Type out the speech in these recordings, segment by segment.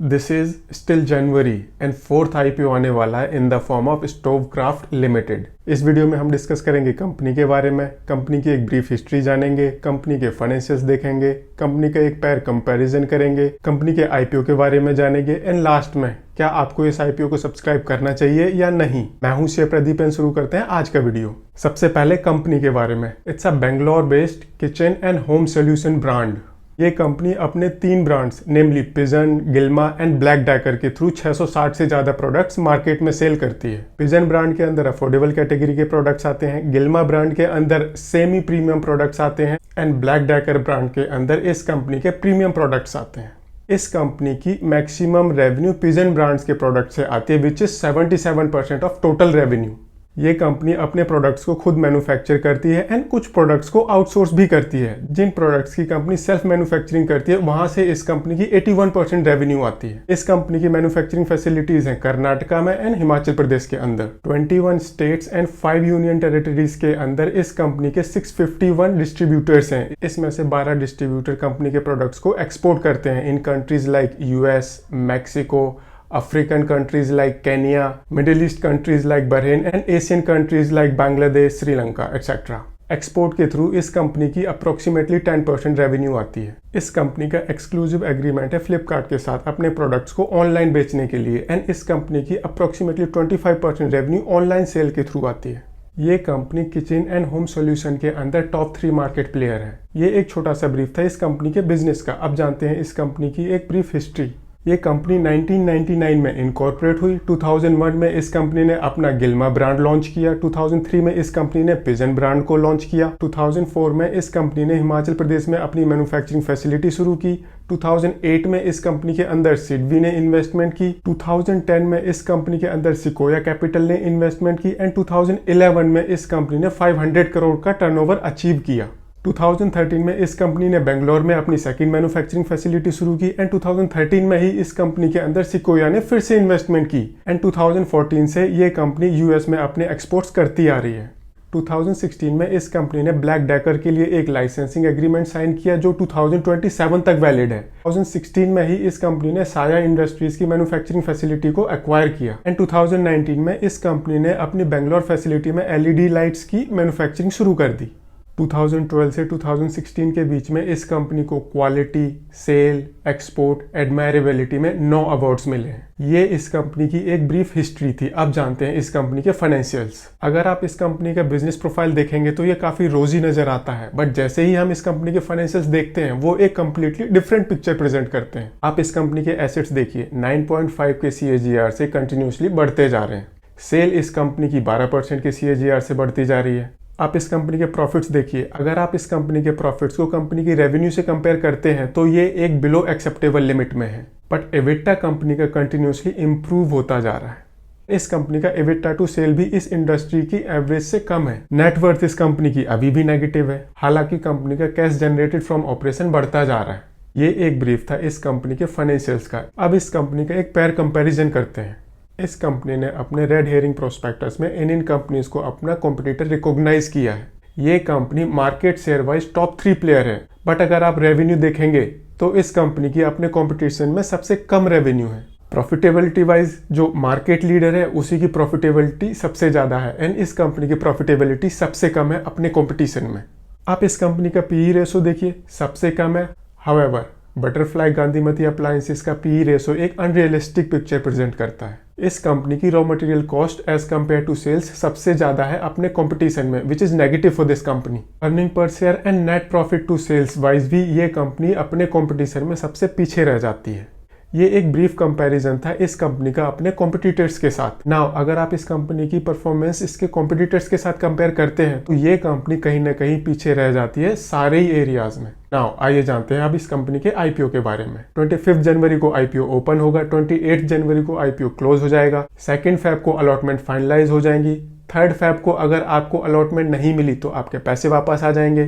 This is still January and fourth IPO आने वाला है in the form of Stovekraft limited. इस video में हम डिस्कस करेंगे कंपनी के बारे में, कंपनी की एक ब्रीफ हिस्ट्री जानेंगे, कंपनी के फाइनेंशियल्स देखेंगे, कंपनी का एक पैर कंपैरिजन करेंगे, कंपनी के आईपीओ के बारे में जानेंगे एंड लास्ट में क्या आपको इस आईपीओ को सब्सक्राइब करना चाहिए या नहीं। मैं हूं शेयर प्रदीप एंड शुरू करते हैं आज का वीडियो। सबसे पहले कंपनी के बारे में। It's a Bangalore based kitchen and home solution brand. ये कंपनी अपने 3 brands namely Pigeon, Gilma and Black Decker के थ्रू 660 से ज्यादा प्रोडक्ट्स मार्केट में सेल करती है। पिजन ब्रांड के अंदर अफोर्डेबल कैटेगरी के प्रोडक्ट्स आते हैं, गिल्मा ब्रांड के अंदर सेमी प्रीमियम प्रोडक्ट्स आते हैं एंड ब्लैक डेकर ब्रांड के अंदर इस कंपनी के प्रीमियम प्रोडक्ट्स आते हैं। इस कंपनी की मैक्सिमम रेवेन्यू पिजन ब्रांड्स के प्रोडक्ट से आती है which is 77% of total revenue. ये कंपनी अपने प्रोडक्ट्स को खुद मैन्युफैक्चर करती है एंड कुछ प्रोडक्ट्स को आउटसोर्स भी करती है। जिन प्रोडक्ट्स की कंपनी सेल्फ मैन्युफैक्चरिंग करती है वहां से इस कंपनी की 81% रेवेन्यू आती है। इस कंपनी की मैन्युफैक्चरिंग फैसिलिटीज हैं कर्नाटका में एंड हिमाचल प्रदेश के अंदर। 21 स्टेट्स एंड 5 यूनियन टेरिटरीज के अंदर इस कंपनी के 651 डिस्ट्रीब्यूटर्स हैं। इसमें से 12 डिस्ट्रीब्यूटर कंपनी के प्रोडक्ट्स को एक्सपोर्ट करते हैं in countries like US, Mexico, African countries like Kenya, Middle East countries like Bahrain and Asian countries like Bangladesh, Sri Lanka, etc. Export के थ्रू इस कंपनी की अप्रोक्सीमेटली 10% रेवेन्यू आती है। इस कंपनी का एक्सक्लूसिव एग्रीमेंट है फ्लिपकार्ट के साथ अपने प्रोडक्ट्स को ऑनलाइन बेचने के लिए एंड इस कंपनी की अप्रोक्सीमेटली 25% रेवेन्यू ऑनलाइन सेल के थ्रू आती है। ये company kitchen and home solution के अंदर टॉप 3 मार्केट प्लेयर है। ये एक छोटा सा ब्रीफ था इस कंपनी के बिजनेस का। अब जानते हैं इस कंपनी की एक ब्रीफ हिस्ट्री। ये कंपनी 1999 में इनकॉर्पोरेट हुई। 2001 में इस कंपनी ने अपना गिल्मा ब्रांड लॉन्च किया। 2003 में इस कंपनी ने पिजन ब्रांड को लॉन्च किया। 2004 में इस कंपनी ने हिमाचल प्रदेश में अपनी मैन्युफैक्चरिंग फैसिलिटी शुरू की। 2008 में इस कंपनी के अंदर सिडवी ने इन्वेस्टमेंट की। 2010 में इस कंपनी के अंदर सिकोया कैपिटल ने इन्वेस्टमेंट की एंड 2011 में इस कंपनी ने 500 करोड़ का टर्नओवर अचीव किया। 2013 में इस कंपनी ने बेंगलोर में अपनी सेकंड मैन्युफैक्चरिंग फैसिलिटी शुरू की एंड 2013 में ही इस कंपनी के अंदर सिकोया ने फिर से इन्वेस्टमेंट की एंड 2014 से ये कंपनी यूएस में अपने एक्सपोर्ट्स करती आ रही है। 2016 में इस कंपनी ने ब्लैक डेकर के लिए एक लाइसेंसिंग एग्रीमेंट साइन किया जो 2027 तक वैलिड है। 2016 में ही इस कंपनी ने साया इंडस्ट्रीज की मैन्युफैक्चरिंग फैसिलिटी को एक्वायर किया एंड 2019 में इस कंपनी ने अपनी बेंगलोर फैसिलिटी में एलईडी लाइट्स की मैन्युफैक्चरिंग शुरू कर दी। 2012 से 2016 के बीच में इस कंपनी को क्वालिटी, सेल, एक्सपोर्ट, एडमायरेबिलिटी में 9 अवार्ड्स मिले हैं। ये इस कंपनी की एक ब्रीफ हिस्ट्री थी। अब जानते हैं इस कंपनी के फाइनेंशियल्स। अगर आप इस कंपनी का बिजनेस प्रोफाइल देखेंगे तो ये काफी रोजी नजर आता है, बट जैसे ही हम इस कंपनी के फाइनेंशियल्स देखते हैं वो एक कंप्लीटली डिफरेंट पिक्चर प्रेजेंट करते हैं। आप इस कंपनी के एसेट्स देखिए, 9.5 के CAGR से कंटिन्यूसली बढ़ते जा रहे हैं। सेल इस कंपनी की 12% के CAGR से बढ़ती जा रही है। आप इस कंपनी के प्रॉफिट्स देखिए, अगर आप इस कंपनी के प्रॉफिट्स को कंपनी की रेवेन्यू से कंपेयर करते हैं तो ये एक बिलो एक्सेप्टेबल लिमिट में है, बट एबिटा कंपनी का कंटिन्यूसली इंप्रूव होता जा रहा है। इस कंपनी का एबिटा टू सेल भी इस इंडस्ट्री की एवरेज से कम है। नेटवर्थ इस कंपनी की अभी भी नेगेटिव है, हालांकि कंपनी का कैश जनरेटेड फ्रॉम ऑपरेशन बढ़ता जा रहा है। ये एक ब्रीफ था इस कंपनी के फाइनेंशियल्स का। अब इस कंपनी का एक पैर कंपेरिजन करते हैं। इस कंपनी ने अपने रेड हेयरिंग प्रोस्पेक्टस में इन कंपनीज को अपना कॉम्पिटिटर रिकॉग्नाइज किया है। ये company market share wise top 3 player है, बट अगर आप रेवेन्यू देखेंगे तो इस कंपनी की अपने कंपटीशन में सबसे कम रेवेन्यू है। प्रॉफिटेबिलिटी वाइज जो मार्केट लीडर है उसी की प्रॉफिटेबिलिटी सबसे ज्यादा है एंड इस कंपनी की प्रॉफिटेबिलिटी सबसे कम है अपने कॉम्पिटिशन में। आप इस कंपनी का पीई रेशो देखिए, सबसे कम है। हाउएवर बटरफ्लाई गांधीमती अप्लायंसेस का पीई रेशो एक अनरियलिस्टिक पिक्चर प्रेजेंट करता है। इस कंपनी की raw material cost as compare to sales सबसे ज्यादा है अपने कंपटीशन में, which is negative for this company. Earning per share and net profit to sales wise भी ये कंपनी अपने कंपटीशन में सबसे पीछे रह जाती है। ये एक ब्रीफ कंपैरिजन था इस कंपनी का अपने कॉम्पिटिटर्स के साथ। नाउ अगर आप इस कंपनी की परफॉर्मेंस इसके कॉम्पिटिटर्स के साथ कंपेयर करते हैं तो ये कंपनी कहीं ना कहीं पीछे रह जाती है सारे ही एरियाज में। नाउ आइए जानते हैं अब इस कंपनी के आईपीओ के बारे में। 25 जनवरी को आईपीओ ओपन होगा, 28 जनवरी को आईपीओ क्लोज हो जाएगा, 2 फेब को अलॉटमेंट फाइनलाइज हो जाएंगी, 3 फेब को अगर आपको अलॉटमेंट नहीं मिली तो आपके पैसे वापस आ जाएंगे,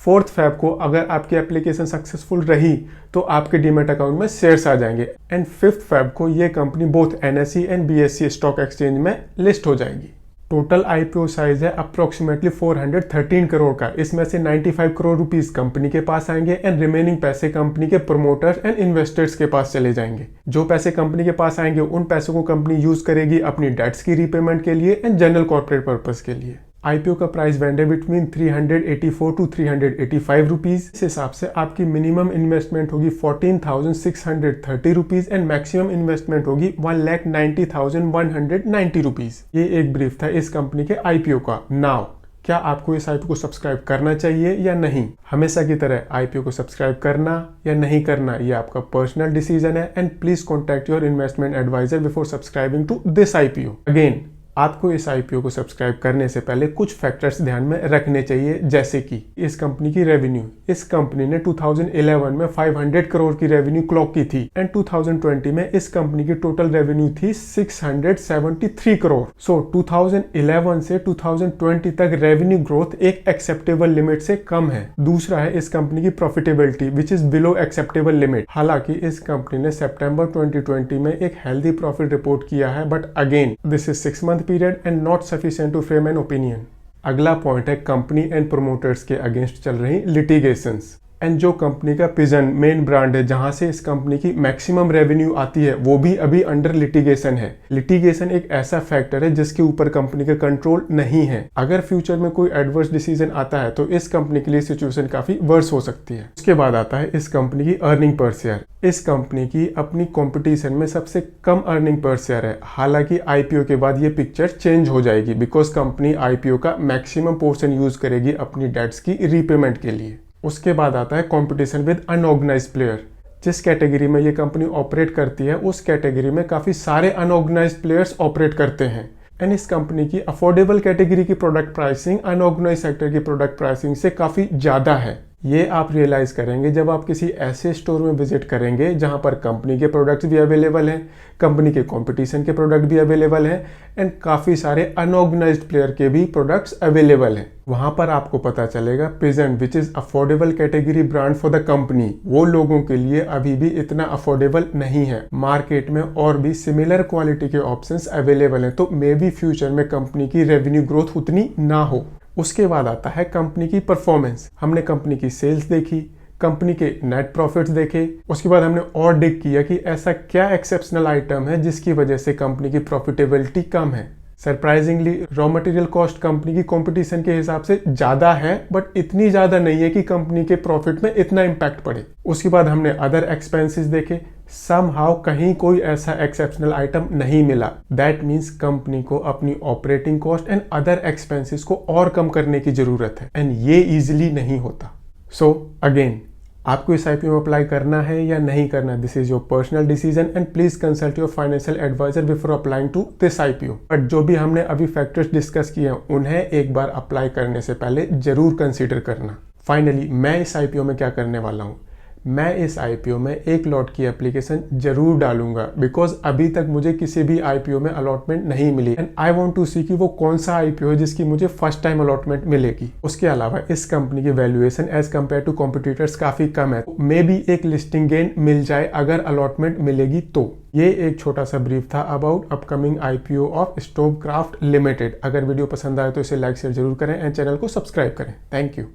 4 फेब को अगर आपकी एप्लीकेशन सक्सेसफुल रही तो आपके डीमेट अकाउंट में शेयर्स आ जाएंगे एंड 5 फेब को ये company both NSE and BSE stock exchange में लिस्ट हो जाएगी। टोटल आईपीओ साइज है अप्रोक्सीमेटली 413 करोड़ का। इसमें से 95 करोड़ रुपीस कंपनी के पास आएंगे एंड रिमेनिंग पैसे कंपनी के प्रोमोटर्स एंड इन्वेस्टर्स के पास चले जाएंगे। जो पैसे कंपनी के पास आएंगे उन पैसों को कंपनी यूज करेगी अपनी डेट्स की रीपेमेंट के लिए एंड जनरल कॉर्पोरेट पर्पस के लिए। आईपीओ का प्राइस बैंड है बिटवीन 384 टू 385 रुपीज। इस हिसाब से आपकी मिनिमम इन्वेस्टमेंट होगी 14,630 रुपीज एंड मैक्सिमम इन्वेस्टमेंट होगी 1,90,190 रुपीज। ये एक ब्रीफ था इस कंपनी के आईपीओ का। नाउ क्या आपको इस आईपीओ को सब्सक्राइब करना चाहिए या नहीं? हमेशा की तरह आईपीओ को सब्सक्राइब करना या नहीं करना ये आपका पर्सनल डिसीजन है and please contact your investment advisor before subscribing to this IPO. Again आपको इस आईपीओ को सब्सक्राइब करने से पहले कुछ फैक्टर्स ध्यान में रखने चाहिए, जैसे कि इस कंपनी की रेवेन्यू। इस कंपनी ने 2011 में 500 करोड़ की रेवेन्यू क्लॉक की थी एंड 2020 में इस कंपनी की टोटल रेवेन्यू थी 673 करोड़। सो 2011 से 2020 तक रेवेन्यू ग्रोथ एक एक्सेप्टेबल लिमिट से कम है। दूसरा है इस कंपनी की profitability which is below acceptable limit. हालांकि इस कंपनी ने सितंबर 2020 में एक हेल्दी प्रॉफिट रिपोर्ट किया है, but again this is 6 month period and not sufficient to frame an opinion. अगला पॉइंट है कंपनी एंड प्रोमोटर्स के अगेंस्ट चल रही लिटिगेशंस। एंड जो कंपनी का पिजन मेन ब्रांड है जहां से इस कंपनी की मैक्सिमम रेवेन्यू आती है वो भी अभी अंडर लिटिगेशन है। लिटिगेशन एक ऐसा फैक्टर है जिसके ऊपर कंपनी का कंट्रोल नहीं है। अगर फ्यूचर में कोई एडवर्स डिसीजन आता है तो इस कंपनी के लिए सिचुएशन काफी वर्स हो सकती है। उसके बाद आता है इस कंपनी की अर्निंग पर शेयर। इस कंपनी की अपनी कंपटीशन में सबसे कम अर्निंग पर शेयर है। हालांकि आईपीओ के बाद ये पिक्चर चेंज हो जाएगी बिकॉज कंपनी आईपीओ का मैक्सिमम पोर्शन यूज करेगी अपनी डेट्स की रीपेमेंट के लिए। उसके बाद आता है कंपटीशन विद अनऑर्गेनाइज्ड प्लेयर। जिस कैटेगरी में ये कंपनी ऑपरेट करती है उस कैटेगरी में काफी सारे अनऑर्गेनाइज्ड प्लेयर्स ऑपरेट करते हैं एंड इस कंपनी की अफोर्डेबल कैटेगरी की प्रोडक्ट प्राइसिंग अनऑर्गेनाइज्ड सेक्टर की प्रोडक्ट प्राइसिंग से काफी ज्यादा है। ये आप रियलाइज करेंगे जब आप किसी ऐसे स्टोर में विजिट करेंगे जहां पर कंपनी के प्रोडक्ट्स भी अवेलेबल हैं, कंपनी के कंपटीशन के प्रोडक्ट भी अवेलेबल हैं एंड काफ़ी सारे अनऑर्गेनाइज्ड प्लेयर के भी प्रोडक्ट्स अवेलेबल हैं। वहां पर आपको पता चलेगा pigeon which is affordable category brand for the company वो लोगों के लिए अभी भी इतना अफोर्डेबल नहीं है। मार्केट में और भी सिमिलर क्वालिटी के ऑप्शंस अवेलेबल हैं, तो मे बी फ्यूचर में कंपनी की रेवेन्यू ग्रोथ उतनी ना हो। उसके बाद आता है कंपनी की परफॉर्मेंस। हमने कंपनी की सेल्स देखी, कंपनी के नेट प्रॉफिट्स देखे, उसके बाद हमने और डिग किया कि ऐसा क्या एक्सेप्शनल आइटम है जिसकी वजह से कंपनी की प्रॉफिटेबिलिटी कम है। Surprisingly raw material cost company की कंपटीशन के हिसाब से ज्यादा है, बट इतनी ज्यादा नहीं है कि कंपनी के प्रॉफिट में इतना इम्पैक्ट पड़े। उसके बाद हमने अदर एक्सपेंसेस देखे, समहाउ कहीं कोई ऐसा एक्सेप्शनल आइटम नहीं मिला। दैट मीन्स कंपनी को अपनी operating cost and other expenses को और कम करने की जरूरत है एंड ये इजिली नहीं होता। सो अगेन आपको इस आईपीओ में अप्लाई करना है या नहीं करना, this is your personal decision and please consult your financial advisor before applying to this IPO. But जो भी हमने अभी फैक्टर्स डिस्कस किए हैं उन्हें एक बार अप्लाई करने से पहले जरूर कंसीडर करना। फाइनली मैं इस आईपीओ में क्या करने वाला हूँ, मैं इस आईपीओ में एक लॉट की एप्लीकेशन जरूर डालूंगा बिकॉज अभी तक मुझे किसी भी आईपीओ में अलॉटमेंट नहीं मिली एंड आई वांट टू सी कि वो कौन सा आईपीओ है जिसकी मुझे फर्स्ट टाइम अलॉटमेंट मिलेगी। उसके अलावा इस कंपनी की valuation as compare to competitors काफी कम है, मे बी एक लिस्टिंग गेन मिल जाए अगर अलॉटमेंट मिलेगी तो। ये एक छोटा सा ब्रीफ था about upcoming IPO of Stovekraft limited. अगर वीडियो पसंद आए तो इसे लाइक शेयर जरूर करें एंड चैनल को सब्सक्राइब करें। Thank you.